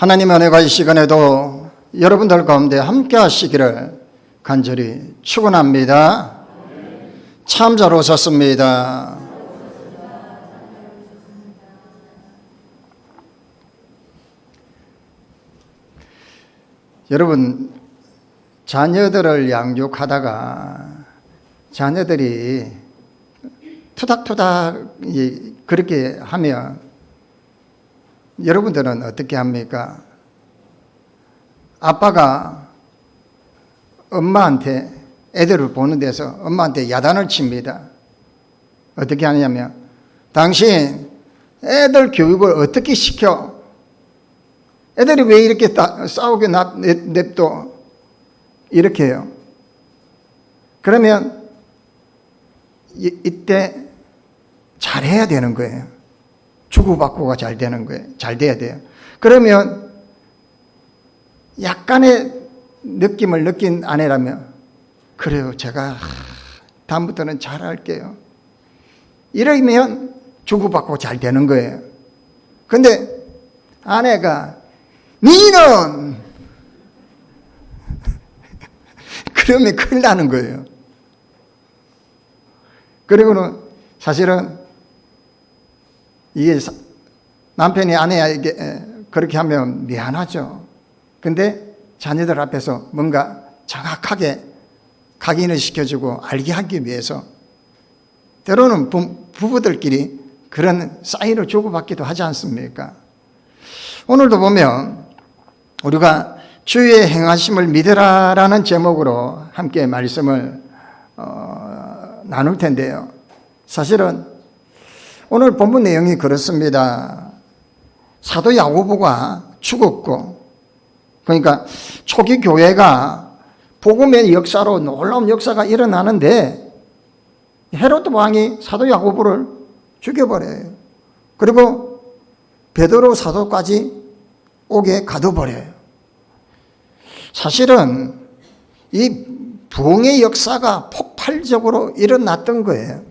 하나님의 은혜가 이 시간에도 여러분들 가운데 함께 하시기를 간절히 축원합니다. 참 잘 오셨습니다. 여러분, 자녀들을 양육하다가 자녀들이 투닥투닥 그렇게 하면 여러분들은 어떻게 합니까? 아빠가 엄마한테, 애들을 보는 데서 엄마한테 야단을 칩니다. 어떻게 하냐면, 당신 애들 교육을 어떻게 시켜? 애들이 왜 이렇게 싸우게 냅둬? 이렇게 해요. 그러면 이때 잘해야 되는 거예요. 주고받고가 잘 되는 거예요. 잘 돼야 돼요. 그러면 약간의 느낌을 느낀 아내라면, 그래요, 제가 다음부터는 잘할게요. 이러면 주고받고 잘 되는 거예요. 근데 아내가 니는 그러면 큰일 나는 거예요. 그리고는 사실은 이게 남편이 아내에게 그렇게 하면 미안하죠. 근데 자녀들 앞에서 뭔가 정확하게 각인을 시켜주고 알게 하기 위해서 때로는 부부들끼리 그런 사인을 주고받기도 하지 않습니까? 오늘도 보면 우리가 주의 행하심을 믿으라라는 제목으로 함께 말씀을 나눌 텐데요. 사실은 오늘 본문 내용이 그렇습니다. 사도 야고보가 죽었고, 그러니까 초기 교회가 복음의 역사로 놀라운 역사가 일어나는데 헤롯 왕이 사도 야고보를 죽여버려요. 그리고 베드로 사도까지 옥에 가둬버려요. 사실은 이 부흥의 역사가 폭발적으로 일어났던 거예요.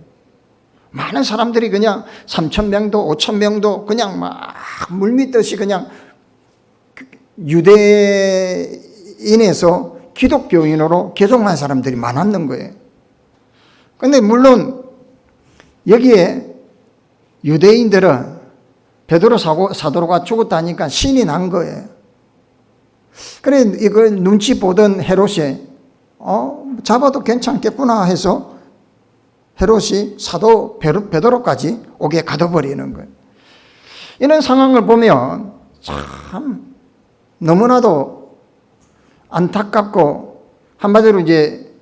많은 사람들이 그냥 3,000명도 5,000명도 그냥 막 물밀듯이 그냥 유대인에서 기독교인으로 개종한 사람들이 많았는 거예요. 그런데 물론 여기에 유대인들은 베드로 사도가 죽었다니까 신이 난 거예요. 그래 이걸 눈치 보던 헤롯이 잡아도 괜찮겠구나 해서 헤롯이 사도 베드로까지 옥에 가둬버리는 거예요. 이런 상황을 보면 참 너무나도 안타깝고, 한마디로 이제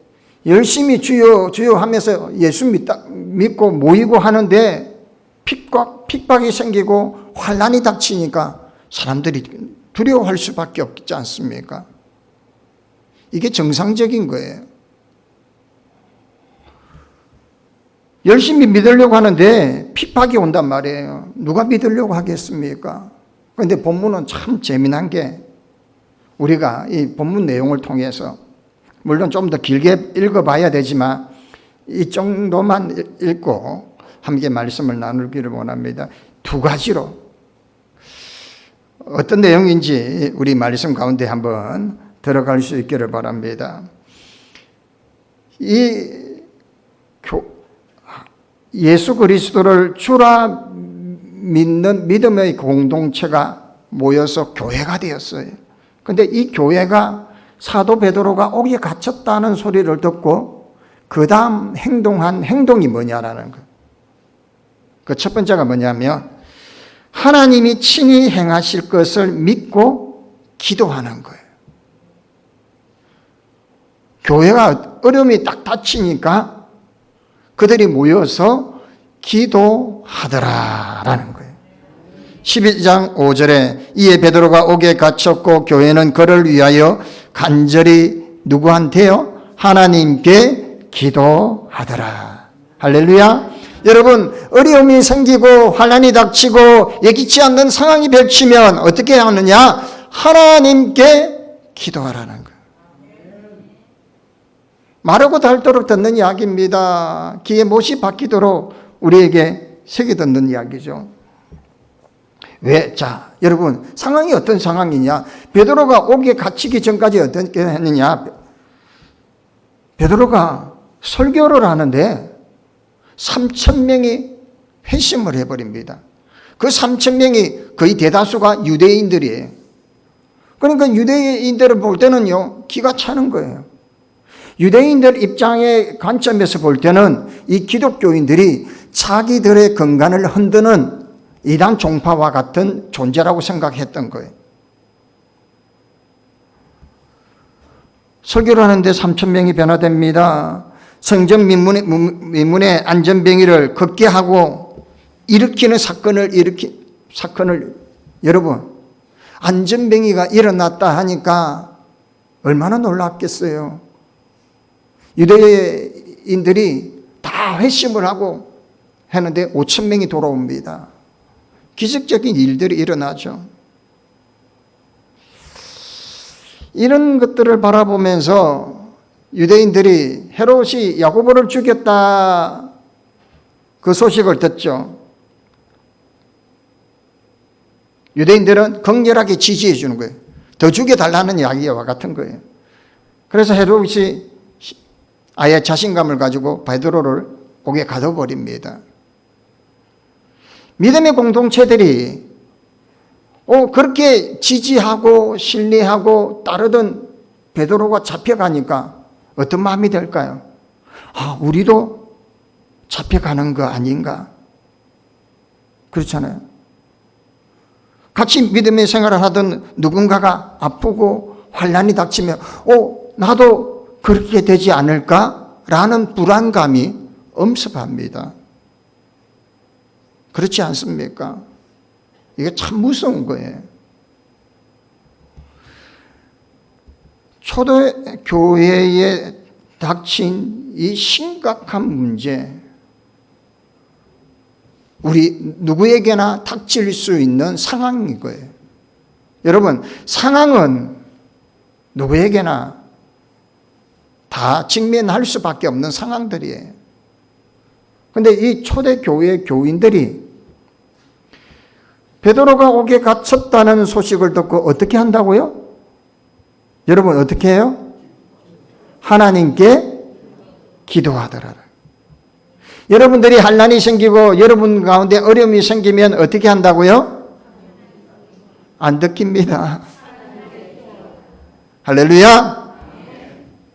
열심히 주여 주여 하면서 예수 믿고 모이고 하는데 핍박이 생기고 환난이 닥치니까 사람들이 두려워할 수밖에 없지 않습니까? 이게 정상적인 거예요. 열심히 믿으려고 하는데 핍박이 온단 말이에요. 누가 믿으려고 하겠습니까? 그런데 본문은 참 재미난 게, 우리가 이 본문 내용을 통해서 물론 좀 더 길게 읽어봐야 되지만 이 정도만 읽고 함께 말씀을 나누기를 원합니다. 두 가지로 어떤 내용인지 우리 말씀 가운데 한번 들어갈 수 있기를 바랍니다. 예수 그리스도를 주라 믿는 믿음의 공동체가 모여서 교회가 되었어요. 그런데 이 교회가 사도 베드로가 옥에 갇혔다는 소리를 듣고 그 다음 행동한 행동이 뭐냐라는 거예요. 그 첫 번째가 뭐냐면 하나님이 친히 행하실 것을 믿고 기도하는 거예요. 교회가 어려움이 딱 닥치니까 그들이 모여서 기도하더라라는 거예요. 11장 5절에 이에 베드로가 옥에 갇혔고 교회는 그를 위하여 간절히 누구한테요? 하나님께 기도하더라. 할렐루야. 여러분, 어려움이 생기고 환난이 닥치고 예기치 않는 상황이 펼치면 어떻게 하느냐? 하나님께 기도하라는 거예요. 마르고 닳도록 듣는 이야기입니다. 귀에 못이 박히도록 우리에게 새겨 듣는 이야기죠. 왜? 자, 여러분, 상황이 어떤 상황이냐? 베드로가 옥에 갇히기 전까지 어떻게 했느냐? 베드로가 설교를 하는데 3,000명이 회심을 해버립니다. 그 3,000명이 거의 대다수가 유대인들이에요. 그러니까 유대인들을 볼 때는요, 기가 차는 거예요. 유대인들 입장의 관점에서 볼 때는 이 기독교인들이 자기들의 건강을 흔드는 이단 종파와 같은 존재라고 생각했던 거예요. 설교를 하는데 3,000명이 변화됩니다. 성전 민문의 안전병이를 걷게 하고 일으키는 사건을 여러분, 안전병이가 일어났다 하니까 얼마나 놀랍겠어요. 유대인들이 다 회심을 하고 했는데 5,000명이 돌아옵니다. 기적적인 일들이 일어나죠. 이런 것들을 바라보면서 유대인들이 헤롯이 야고보를 죽였다 그 소식을 듣죠. 유대인들은 극렬하게 지지해 주는 거예요. 더 죽여달라는 이야기와 같은 거예요. 그래서 헤롯이 아예 자신감을 가지고 베드로를 옥에 가둬버립니다. 믿음의 공동체들이 그렇게 지지하고 신뢰하고 따르던 베드로가 잡혀가니까 어떤 마음이 들까요? 우리도 잡혀가는 거 아닌가? 그렇잖아요. 같이 믿음의 생활을 하던 누군가가 아프고 환난이 닥치면 나도 그렇게 되지 않을까라는 불안감이 엄습합니다. 그렇지 않습니까? 이게 참 무서운 거예요. 초대교회에 닥친 이 심각한 문제, 우리 누구에게나 닥칠 수 있는 상황인 거예요. 여러분, 상황은 누구에게나 다 직면할 수밖에 없는 상황들이에요. 그런데 이 초대교회 교인들이 베드로가 옥에 갇혔다는 소식을 듣고 어떻게 한다고요? 여러분 어떻게 해요? 하나님께 기도하더라. 여러분들이 환난이 생기고 여러분 가운데 어려움이 생기면 어떻게 한다고요? 안 듣깁니다. 할렐루야.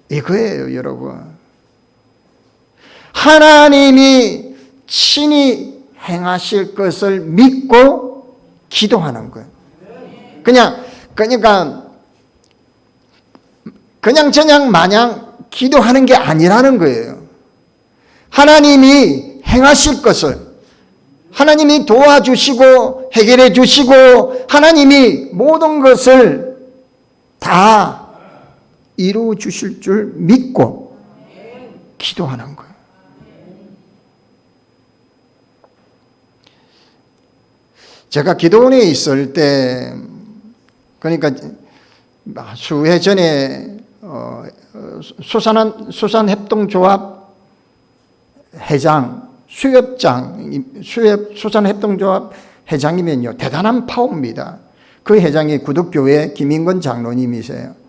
이거예요, 여러분. 하나님이 친히 행하실 것을 믿고 기도하는 거예요. 그러니까 그냥 마냥 기도하는 게 아니라는 거예요. 하나님이 행하실 것을, 하나님이 도와주시고 해결해 주시고 하나님이 모든 것을 다 이루어 주실 줄 믿고 기도하는 거예요. 제가 기도원에 있을 때, 그러니까 수해 전에 수산협동조합 회장, 수산협동조합 회장이면요, 대단한 파워입니다. 그 회장이 구덕교회 김인권 장로님이세요.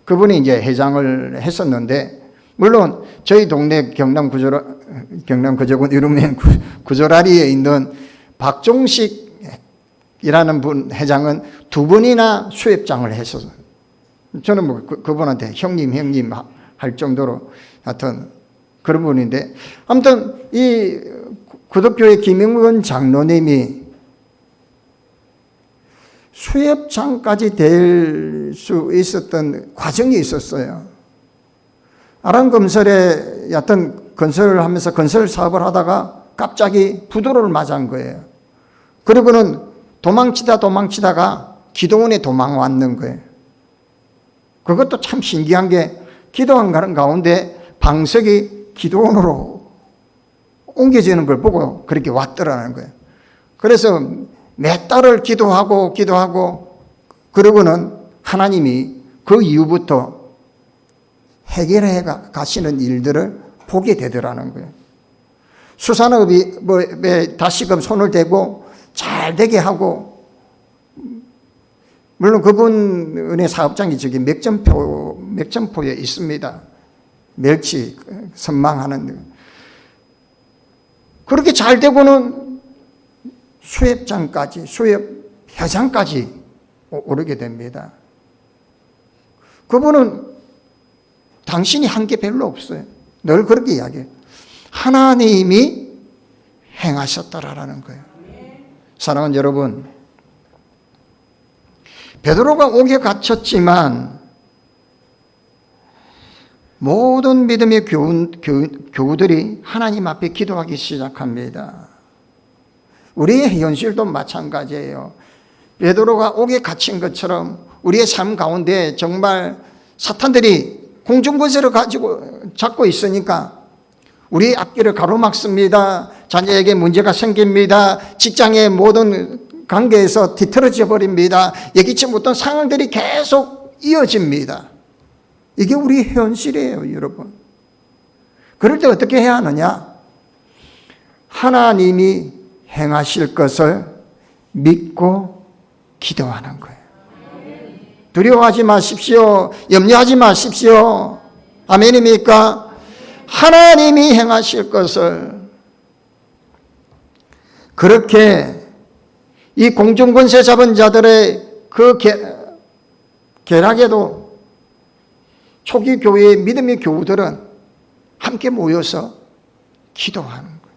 그분이 이제 회장을 했었는데, 물론 저희 동네 경남 거제군 이루면 구조라리에 있는 박종식이라는 분 회장은 2번이나 수협장을 했었어요. 저는 그분한테 형님 할 정도로 하여튼 그런 분인데, 아무튼 이 구덕교회 김영건 장로님이 수협장까지 될 수 있었던 과정이 있었어요. 아랑건설에 여하튼 건설을 하면서 건설 사업을 하다가 갑자기 부도를 맞은 거예요. 그리고는 도망치다가 기도원에 도망왔는 거예요. 그것도 참 신기한 게 기도하는 가운데 방석이 기도원으로 옮겨지는 걸 보고 그렇게 왔더라는 거예요. 그래서 몇 달을 기도하고 그러고는 하나님이 그 이후부터 해결해 가시는 일들을 보게 되더라는 거예요. 수산업에 다시금 손을 대고 잘 되게 하고 물론 그분의 사업장이 저기 맥점포에 있습니다. 멸치 선망하는. 그렇게 잘 되고는 수협장까지, 수협회장까지 오르게 됩니다. 그분은 당신이 한 게 별로 없어요. 늘 그렇게 이야기해요. 하나님이 행하셨더라라는 거예요. 사랑하는 여러분, 베드로가 옥에 갇혔지만 모든 믿음의 교우들이 하나님 앞에 기도하기 시작합니다. 우리의 현실도 마찬가지예요. 베드로가 옥에 갇힌 것처럼 우리의 삶 가운데 정말 사탄들이 공중권세를 잡고 있으니까 우리 앞길을 가로막습니다. 자녀에게 문제가 생깁니다. 직장의 모든 관계에서 뒤틀어져 버립니다. 예기치 못한 상황들이 계속 이어집니다. 이게 우리 현실이에요, 여러분. 그럴 때 어떻게 해야 하느냐? 하나님이 행하실 것을 믿고 기도하는 거예요. 두려워하지 마십시오. 염려하지 마십시오. 아멘입니까? 하나님이 행하실 것을. 그렇게 이 공중권세 잡은 자들의 그 계략에도 초기 교회의 믿음의 교우들은 함께 모여서 기도하는 거예요.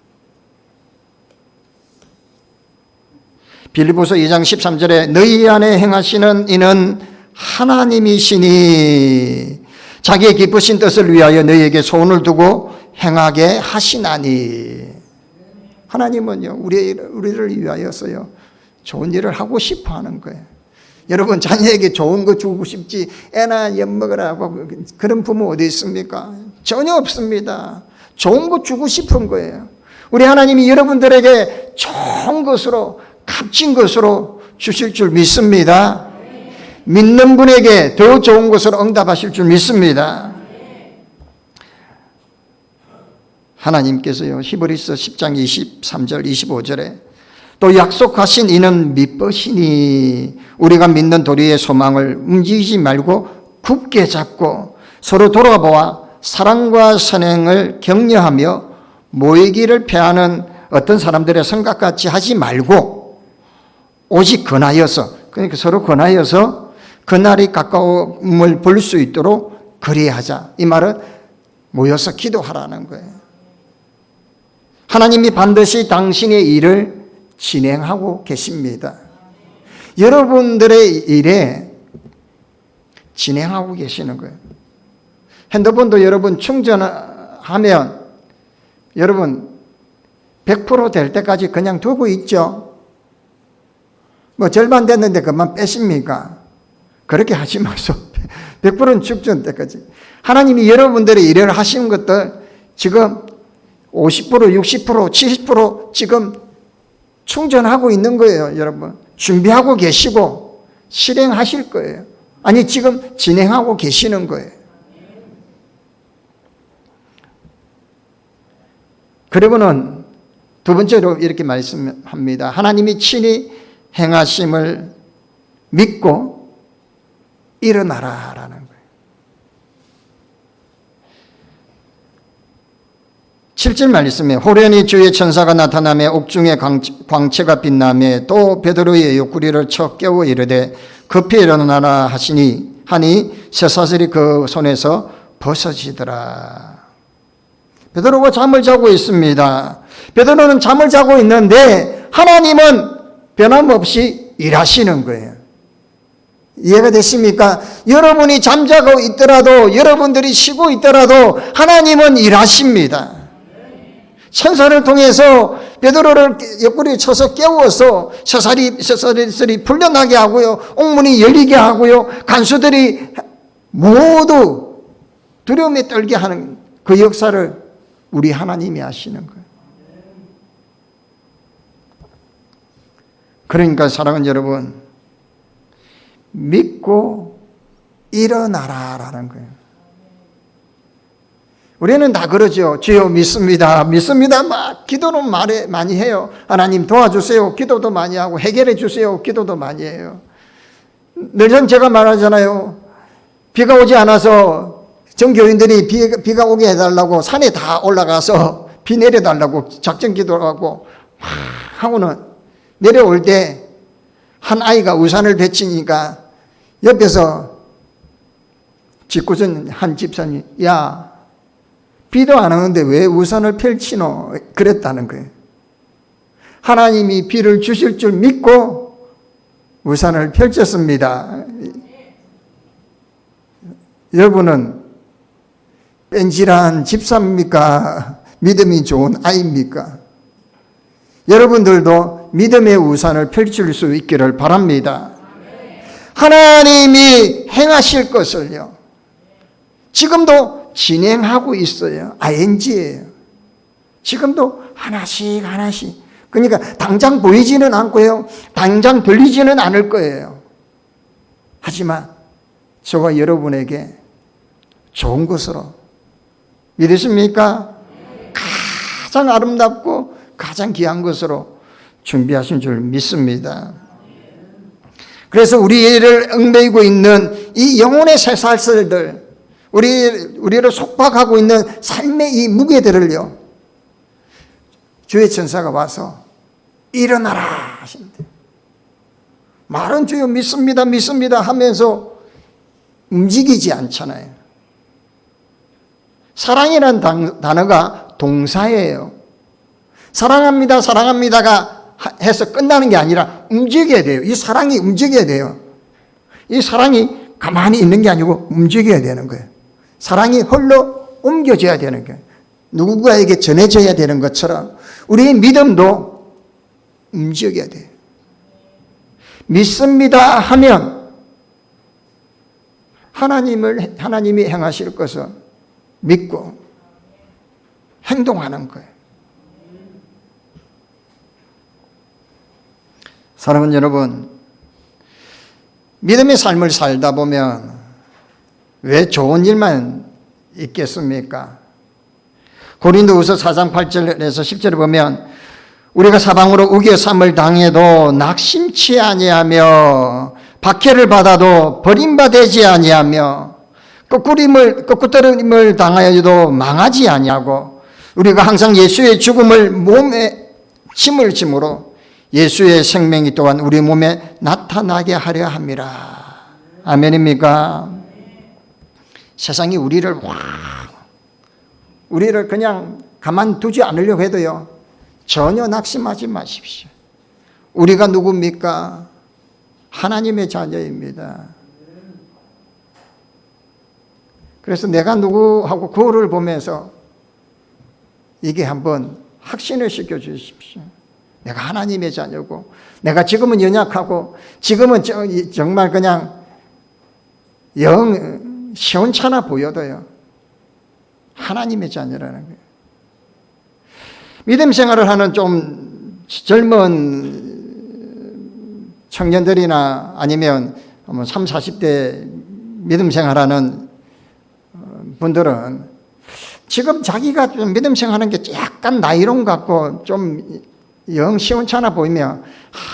빌립보서 2장 13절에 너희 안에 행하시는 이는 하나님이시니 자기의 기쁘신 뜻을 위하여 너희에게 소원을 두고 행하게 하시나니. 하나님은요, 우리를 위하여서요, 좋은 일을 하고 싶어 하는 거예요. 여러분, 자녀에게 좋은 거 주고 싶지, 애나 엿먹으라고 그런 부모 어디 있습니까? 전혀 없습니다. 좋은 거 주고 싶은 거예요. 우리 하나님이 여러분들에게 좋은 것으로, 값진 것으로 주실 줄 믿습니다. 믿는 분에게 더 좋은 것으로 응답하실 줄 믿습니다. 하나님께서요, 히브리서 10장 23절 25절에 또 약속하신 이는 믿으시니 우리가 믿는 도리의 소망을 움직이지 말고 굳게 잡고 서로 돌아보아 사랑과 선행을 격려하며 모이기를 패하는 어떤 사람들의 생각같이 하지 말고 오직 권하여서, 그러니까 서로 권하여서 그날이 가까움을 볼 수 있도록 그리하자. 이 말은 모여서 기도하라는 거예요. 하나님이 반드시 당신의 일을 진행하고 계십니다. 여러분들의 일에 진행하고 계시는 거예요. 핸드폰도 여러분 충전하면 여러분 100% 될 때까지 그냥 두고 있죠. 뭐 절반 됐는데 그만 빼십니까? 그렇게 하지 마세요. 100%는 충전 때까지. 하나님이 여러분들의 일을 하시는 것들 지금 50%, 60%, 70% 지금 충전하고 있는 거예요, 여러분. 준비하고 계시고 실행하실 거예요. 아니, 지금 진행하고 계시는 거예요. 그리고는 두 번째로 이렇게 말씀합니다. 하나님이 친히 행하심을 믿고 일어나라라는 거예요. 7절 말씀에 호련히 주의 천사가 나타나며 옥중에 광채가 빛나며 또 베드로의 옆구리를 쳐 깨워 이르되 급히 일어나라 하니 쇠사슬이 그 손에서 벗어지더라. 베드로가 잠을 자고 있습니다. 베드로는 잠을 자고 있는데 하나님은 변함없이 일하시는 거예요. 이해가 되십니까? 여러분이 잠자고 있더라도, 여러분들이 쉬고 있더라도 하나님은 일하십니다. 천사를 통해서 베드로를 옆구리에 쳐서 깨워서 쇠사슬이 풀려나게 하고요, 옥문이 열리게 하고요, 간수들이 모두 두려움에 떨게 하는 그 역사를 우리 하나님이 하시는 거예요. 그러니까 사랑하는 여러분, 믿고 일어나라라는 거예요. 우리는 다 그러죠. 주여 믿습니다. 믿습니다. 막 기도는 많이 해요. 하나님 도와주세요. 기도도 많이 하고 해결해 주세요. 기도도 많이 해요. 늘상 제가 말하잖아요. 비가 오지 않아서 전교인들이 비가 오게 해달라고 산에 다 올라가서 비 내려달라고 작전 기도하고 막 하고는 내려올 때 한 아이가 우산을 베치니까 옆에서 짓궂은 한 집사님, 야, 비도 안 오는데 왜 우산을 펼치노? 그랬다는 거예요. 하나님이 비를 주실 줄 믿고 우산을 펼쳤습니다. 여러분은 뺀질한 집사입니까? 믿음이 좋은 아이입니까? 여러분들도 믿음의 우산을 펼칠 수 있기를 바랍니다. 하나님이 행하실 것을요, 지금도 진행하고 있어요. ING예요. 지금도 하나씩 하나씩. 그러니까 당장 보이지는 않고요, 당장 들리지는 않을 거예요. 하지만 저와 여러분에게 좋은 것으로, 믿으십니까? 가장 아름답고 가장 귀한 것으로 준비하신 줄 믿습니다. 그래서 우리를 얽매이고 있는 이 영혼의 쇠사슬들, 우리를 속박하고 있는 삶의 이 무게들을요, 주의 천사가 와서 일어나라 하신대. 말은 주여 믿습니다, 믿습니다 하면서 움직이지 않잖아요. 사랑이라는 단어가 동사예요. 사랑합니다, 사랑합니다가 해서 끝나는 게 아니라 움직여야 돼요. 이 사랑이 움직여야 돼요. 이 사랑이 가만히 있는 게 아니고 움직여야 되는 거예요. 사랑이 홀로 옮겨져야 되는 거예요. 누군가에게 전해져야 되는 것처럼 우리의 믿음도 움직여야 돼요. 믿습니다 하면 하나님이 행하실 것을 믿고 행동하는 거예요. 사랑하는 여러분, 믿음의 삶을 살다 보면 왜 좋은 일만 있겠습니까? 고린도후서 4장 8절에서 10절에 보면 우리가 사방으로 우겨 삼을 당해도 낙심치 아니하며 박해를 받아도 버림받지 아니하며 꺾구름을 당하여도 망하지 아니하고 우리가 항상 예수의 죽음을 몸에 짐을 짐으로 예수의 생명이 또한 우리 몸에 나타나게 하려 함이라. 아멘입니까? 세상이 우리를 그냥 가만두지 않으려고 해도요, 전혀 낙심하지 마십시오. 우리가 누굽니까? 하나님의 자녀입니다. 그래서 내가 누구하고 거울을 보면서 이게 한번 확신을 시켜 주십시오. 내가 하나님의 자녀고, 내가 지금은 연약하고, 지금은 정말 그냥 시원찮아 보여도요, 하나님의 자녀라는 거예요. 믿음 생활을 하는 좀 젊은 청년들이나 아니면 30, 40대 믿음 생활하는 분들은 지금 자기가 좀 믿음 생활하는 게 약간 나이론 같고 좀 시원찮아 보이면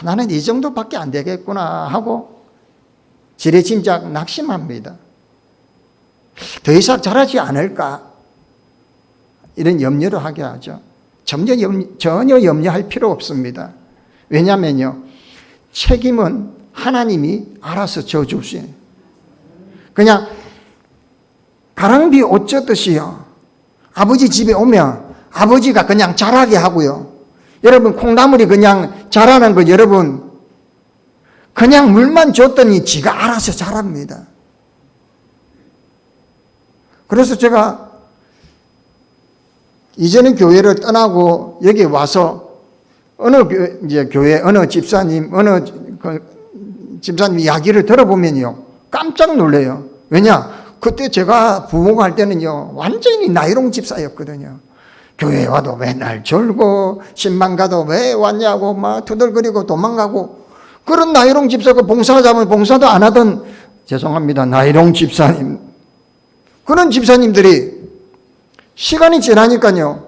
나는 이 정도밖에 안 되겠구나 하고 지레짐작 낙심합니다. 더 이상 잘하지 않을까 이런 염려를 하게 하죠. 전혀 염려할 필요 없습니다. 왜냐하면요, 책임은 하나님이 알아서 져주세요. 그냥 가랑비 옷 젖듯이요, 아버지 집에 오면 아버지가 그냥 자라게 하고요, 여러분 콩나물이 그냥 자라는 거 여러분 그냥 물만 줬더니 지가 알아서 자랍니다. 그래서 제가 이전에 교회를 떠나고 여기 와서 어느 집사님 이야기를 들어보면요, 깜짝 놀래요. 왜냐? 그때 제가 부모가 할 때는요, 완전히 나이롱 집사였거든요. 교회 와도 맨날 졸고, 신방 가도 왜 왔냐고 막 투덜거리고 도망가고, 그런 나이롱 집사가 봉사하자면 봉사도 안 하던, 죄송합니다, 나이롱 집사님. 그런 집사님들이 시간이 지나니까요,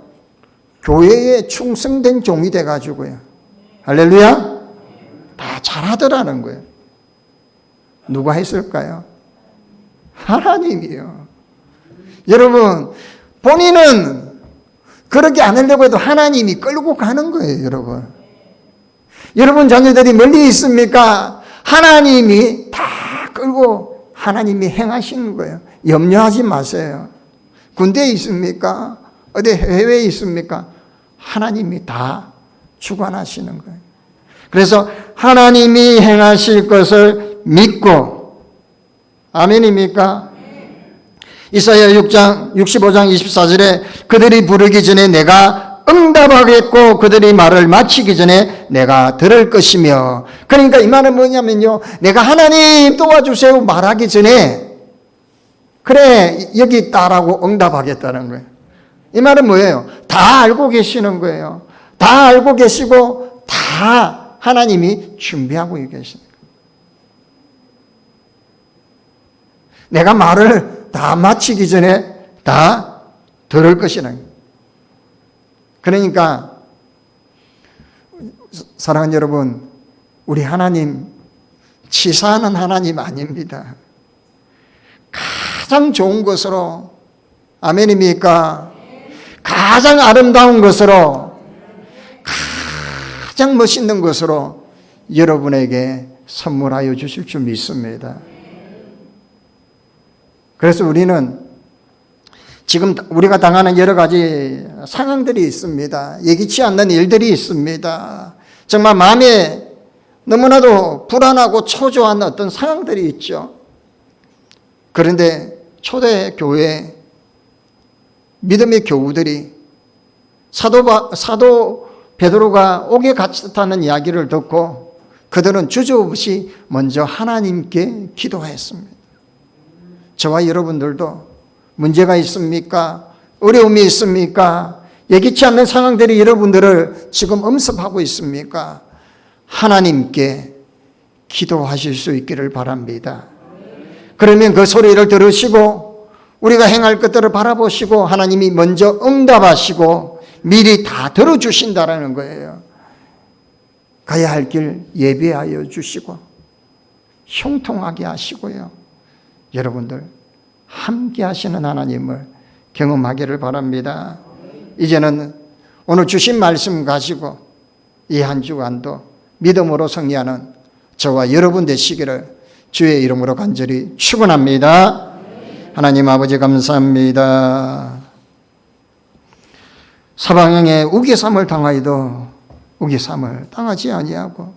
교회에 충성된 종이 돼가지고요, 할렐루야? 다 잘하더라는 거예요. 누가 했을까요? 하나님이요. 여러분, 본인은 그렇게 안 하려고 해도 하나님이 끌고 가는 거예요, 여러분. 여러분 자녀들이 멀리 있습니까? 하나님이 다 끌고 하나님이 행하시는 거예요. 염려하지 마세요. 군대에 있습니까? 어디 해외에 있습니까? 하나님이 다 주관하시는 거예요. 그래서 하나님이 행하실 것을 믿고, 아멘입니까? 이사야 65장 24절에 그들이 부르기 전에 내가 응답하겠고 그들이 말을 마치기 전에 내가 들을 것이며, 그러니까 이 말은 뭐냐면요, 내가 하나님 도와주세요 말하기 전에 그래 여기 있다라고 응답하겠다는 거예요. 이 말은 뭐예요? 다 알고 계시는 거예요. 다 알고 계시고 다 하나님이 준비하고 계십니다. 내가 말을 다 마치기 전에 다 들을 것이라는 거예요. 그러니까 사랑하는 여러분, 우리 하나님 치사하는 하나님 아닙니다. 가장 좋은 것으로, 아멘입니까? 가장 아름다운 것으로, 가장 멋있는 것으로 여러분에게 선물하여 주실 줄 믿습니다. 그래서 우리는 지금 우리가 당하는 여러 가지 상황들이 있습니다. 예기치 않는 일들이 있습니다. 정말 마음에 너무나도 불안하고 초조한 어떤 상황들이 있죠. 그런데 초대교회 믿음의 교우들이 사도 베드로가 옥에 갇혔다는 이야기를 듣고 그들은 주저없이 먼저 하나님께 기도했습니다. 저와 여러분들도 문제가 있습니까? 어려움이 있습니까? 예기치 않는 상황들이 여러분들을 지금 엄습하고 있습니까? 하나님께 기도하실 수 있기를 바랍니다. 그러면 그 소리를 들으시고 우리가 행할 것들을 바라보시고 하나님이 먼저 응답하시고 미리 다 들어주신다라는 거예요. 가야 할 길 예비하여 주시고 형통하게 하시고요. 여러분들 함께 하시는 하나님을 경험하기를 바랍니다. 이제는 오늘 주신 말씀 가지고 이 한 주간도 믿음으로 승리하는 저와 여러분 되시기를 주의 이름으로 간절히 축원합니다. 하나님 아버지 감사합니다. 사방에 우기삼을 당하여도 우기삼을 당하지 아니하고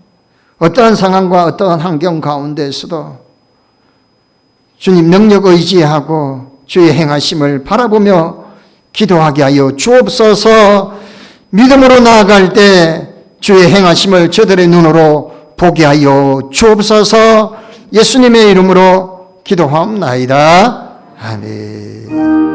어떠한 상황과 어떠한 환경 가운데서도 주님 능력 의지하고 주의 행하심을 바라보며 기도하게 하여 주옵소서. 믿음으로 나아갈 때 주의 행하심을 저들의 눈으로 보게 하여 주옵소서. 예수님의 이름으로 기도하옵나이다. 아멘.